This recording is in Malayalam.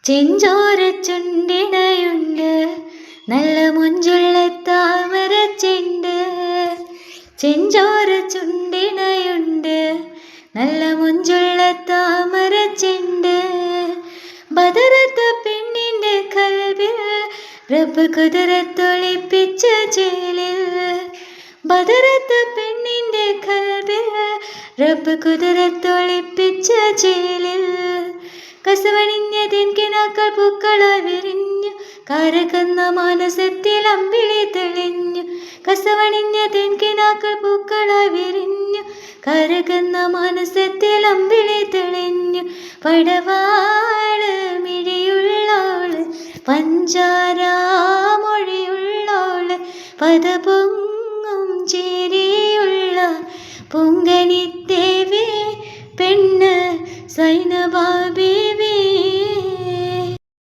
ചെഞ്ചോര ചുണ്ടിണയുണ്ട്, നല്ല മുഞ്ചുള്ള താമരച്ചെണ്ട്. ചെഞ്ചോര ചുണ്ടിണയുണ്ട്, നല്ല മുഞ്ചുള്ള താമരച്ചെണ്ട്. ബദറത്ത പെണ്ണിൻ്റെ കൽവിൽ റബ്ബ് കുതിരത്തൊളിപ്പിച്ച ചേലിൽ. ബദറത്ത പെണ്ണിൻ്റെ കൽവിൽ റബ്ബ് കുതിരത്തൊളിപ്പിച്ച ചേലിൽ. കസവണിഞ്ഞതിൻ കിനാക്കൾ പൂക്കളായി വിരിഞ്ഞു, കാരകന്ന മാനസത്തിൽ അമ്പിളി തെളിഞ്ഞു. കസവണിഞ്ഞതിൻ കിനാക്കൾ പൂക്കളായി വിരിഞ്ഞു, കാരകന്ന മാനസത്തിൽ അമ്പിളി തെളിഞ്ഞു. പടവാള് മിഴിയുള്ളോള്, പഞ്ചാരാമൊഴിയുള്ളോള്, പദപൊങ്ങും ചിരിയുള്ള പൊങ്കനിത്തേവി പെണ്ണ് സൈനബാ